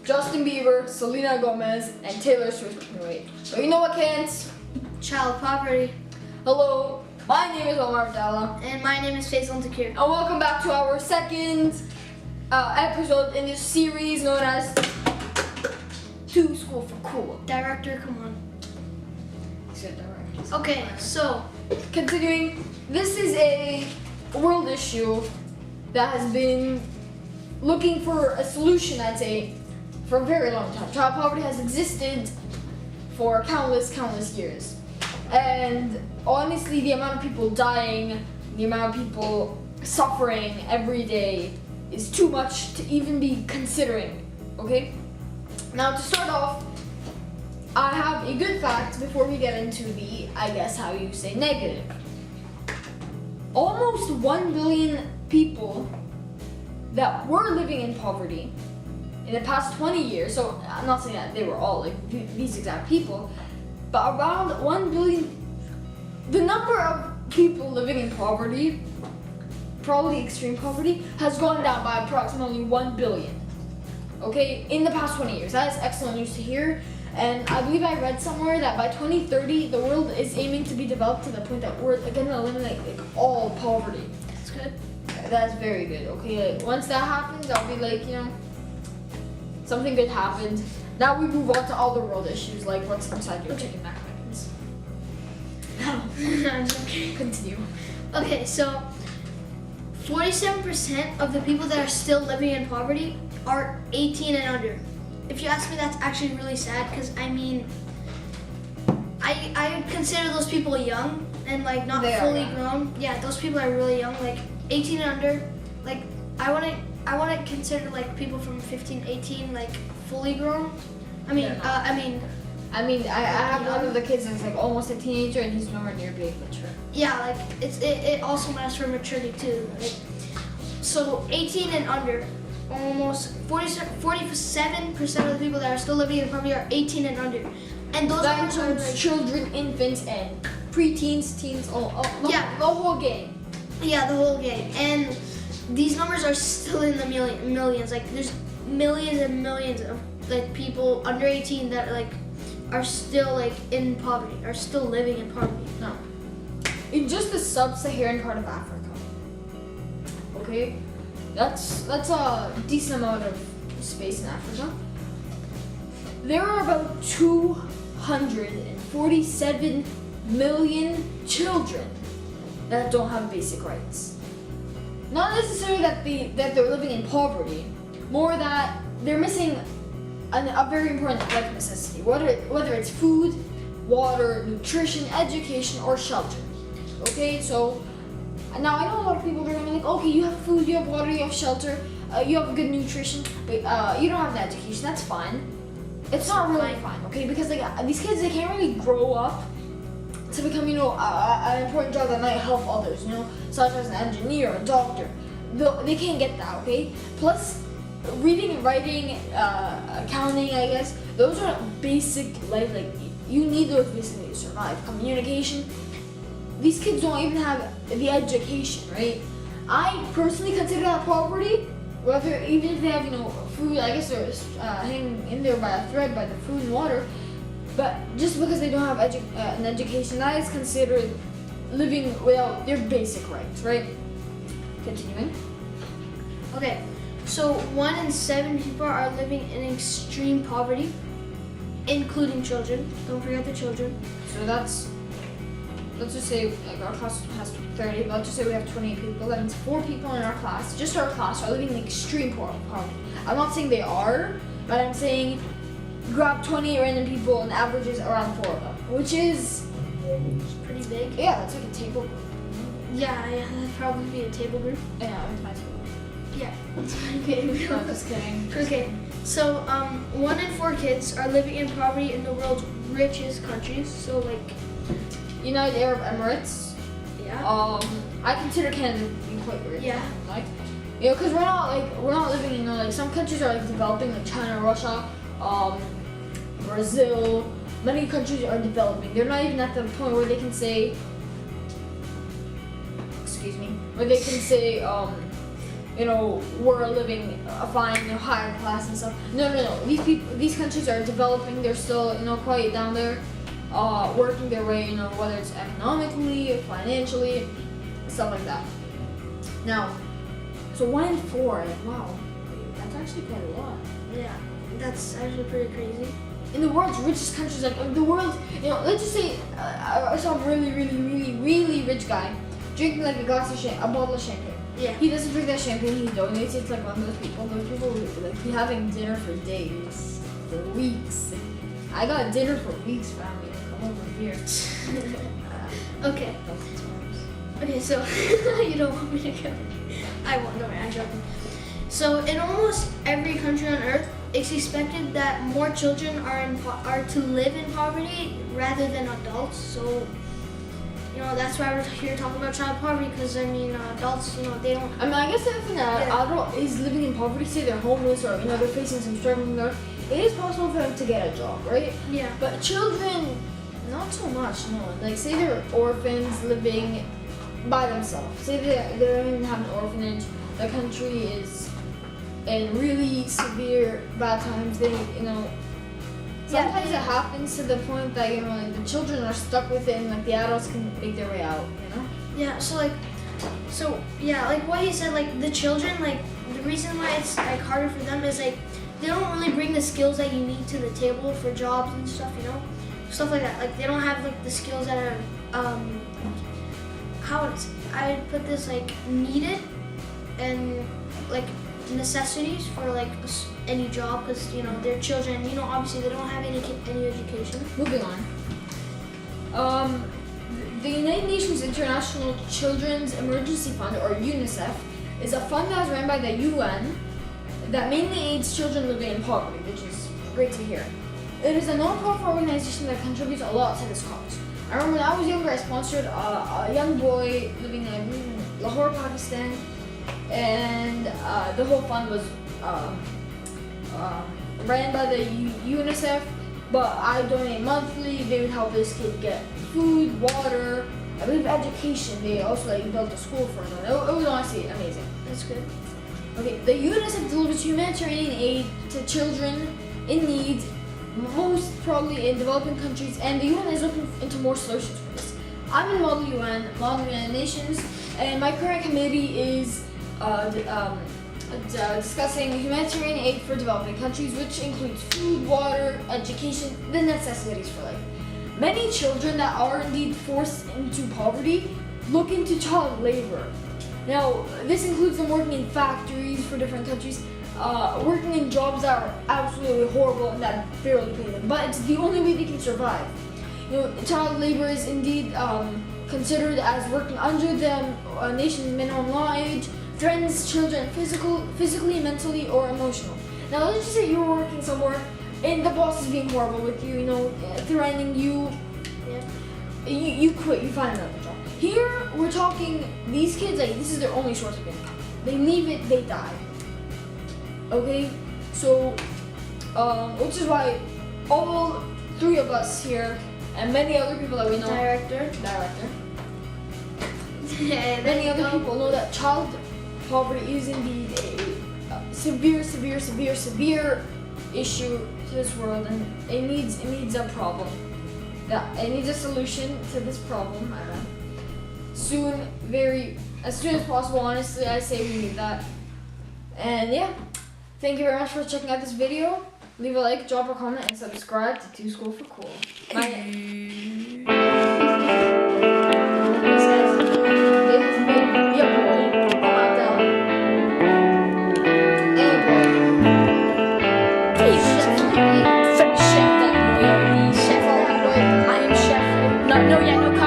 Justin Bieber, Selena Gomez, and Taylor Swift can wait. But you know what can't? Child poverty. Hello, my name is Omar Abdallah. And my name is Faisal Takir. And welcome back to our second episode in this series known as To School for Cool. Director, come on. Said director. Okay, so Continuing, this is a world issue that has been looking for a solution, I'd say, for a very long time. Child poverty has existed for countless years. And honestly, the amount of people dying, the amount of people suffering every day is too much to even be considering, okay? Now, to start off, I have a good fact before we get into the, I guess how you say, negative. Almost 1 billion people that were living in poverty in the past 20 years, so I'm not saying that they were all like these exact people, but around 1 billion, the number of people living in poverty, probably extreme poverty, has gone down by approximately 1 billion. Okay, in the past 20 years. That is excellent news to hear. And I believe I read somewhere that by 2030, the world is aiming to be developed to the point that we're going to eliminate like all poverty. that's good. That's very good. Okay, like, once that happens, I'll be like, you know, something good happened. Now we move on to all the world issues, like what's inside your chicken McNuggets. I'm joking. Continue. Okay, so 47% of the people that are still living in poverty are 18 and under. If you ask me, that's actually really sad because I mean, I consider those people young and like not They are fully young. grown. Yeah, those people are really young, like 18 and under. Like I want to consider like people from 15, 18 like fully grown. I mean, They're not. I have one of the kids that's like almost a teenager and he's nowhere near being mature. yeah, like it also matters for maturity too. Like, so 18 and under, almost 47% of the people that are still living in poverty are 18 and under, and those That numbers are includes like, children, infants, and preteens, teens, Yeah. the whole game. yeah, the whole game. And these numbers are still in the millions. Like there's millions and millions of like people under 18 that like are still like in poverty, are still living in poverty. No. In just the sub-Saharan part of Africa. Okay? That's a decent amount of space in Africa. There are about 247 million children that don't have basic rights. Not necessarily that they're living in poverty, more that they're missing a very important life necessity, whether it's food, water, nutrition, education, or shelter. Okay, so now I know a lot of people are gonna be like, okay, you have food, you have water, you have shelter, you have good nutrition, but you don't have an education. That's fine. It's not really fine, okay? Because like these kids, they can't really grow up to become, you know, an important job that might help others, you know, such as an engineer, a doctor. They can't get that, okay? Plus, reading and writing, accounting, I guess, those are basic life, like, you need those basically to survive. Communication, these kids don't even have the education, right? I personally consider that poverty, even if they have, you know, food, I guess they're hanging in there by a thread by the food and water, but just because they don't have an education, that is considered living without their basic rights, right? Continuing. Okay, so 1 in 7 people are living in extreme poverty, including children. Don't forget the children. So let's just say like our class has 30, but let's just say we have 28 people. That means 4 people in our class, just our class, are living in extreme poverty. I'm not saying they are, but I'm saying grab 28 random people and averages around 4 of them, which is, It's pretty big. yeah, that's like a table group. Yeah, that'd probably be a table group. Yeah, it's my table. Yeah. Okay. No, just kidding. Okay. So 1 in 4 kids are living in poverty in the world's richest countries. So like, United Arab Emirates. yeah. I consider Canada being quite rich. Yeah. Like, you know, because we're not living, you know, like some countries are like developing, like China, Russia, Brazil. Many countries are developing. They're not even at the point where they can say, where they can say, we're living a fine, higher class and stuff. No. These countries are developing. They're still, quite down there, working their way, whether it's economically, financially, stuff like that. Now, so 1 in 4, wow, that's actually quite a lot. Yeah, that's actually pretty crazy. In the world's richest countries, like the world, let's just say I saw a really, really, really, really rich guy drinking like a bottle of champagne. Yeah. He doesn't drink that champagne, he donates it to like one of those people. Those people like be having dinner for days, for weeks. I got dinner for weeks, family. Come over here. Okay. Okay, so you don't want me to go. I won't. No, I'm joking. So in almost every country on Earth, it's expected that more children are to live in poverty rather than adults. So, that's why we're here talking about child poverty, because adults, they don't. I guess the other thing that adult is living in poverty, say they're homeless or they're facing some struggling there, it is possible for them to get a job, right? Yeah. But children, not so much. No. Like say they're orphans living by themselves. Say they don't even have an orphanage. The country is in really severe bad times. Sometimes it happens to the point that like the children are stuck with it, and like the adults can make their way out. Yeah. So like what he said, like the children, like the reason why it's like harder for them is like they don't really bring the skills that you need to the table for jobs and stuff. Stuff like that. Like they don't have like the skills that are I would put this like needed and like necessities for like any job, because they're children. Obviously they don't have any education. Moving on. The United Nations International Children's Emergency Fund, or UNICEF, is a fund that is run by the UN that mainly aids children living in poverty, which is great to hear. It is a non-profit organization that contributes a lot to this cause. I remember when I was younger, I sponsored a young boy living in Lahore, Pakistan, and the whole fund was ran by the UNICEF, but I donate monthly. They would help this kid get food, water, I believe education. They also built a school for him. It was honestly amazing. That's good. Okay, the UNICEF delivers humanitarian aid to children in need, most probably in developing countries, and the UN is looking into more solutions for this. I'm in Model United Nations, and my current committee is discussing humanitarian aid for developing countries, which includes food, water, education, the necessities for life. Many children that are indeed forced into poverty look into child labor. Now, this includes them working in factories for different countries, working in jobs that are absolutely horrible and that barely pay them, but it's the only way they can survive. Child labor is indeed considered as working under the nation's minimum law age, threatens children physically, mentally, or emotional. Now, let's just say you're working somewhere and the boss is being horrible with you, threatening you. Yeah. You quit, you find another job. Here, we're talking, these kids, this is their only source of income. They leave it, they die. Okay? So, which is why all 3 of us here, and many other people that we know, Director. Many other people know that child poverty is indeed a severe issue to this world, and it needs a problem. It needs a solution to this problem. As soon as possible. Honestly, I say we need that. And yeah, thank you very much for checking out this video. Leave a like, drop a comment, and subscribe to Too School for Cool. No, yeah, no.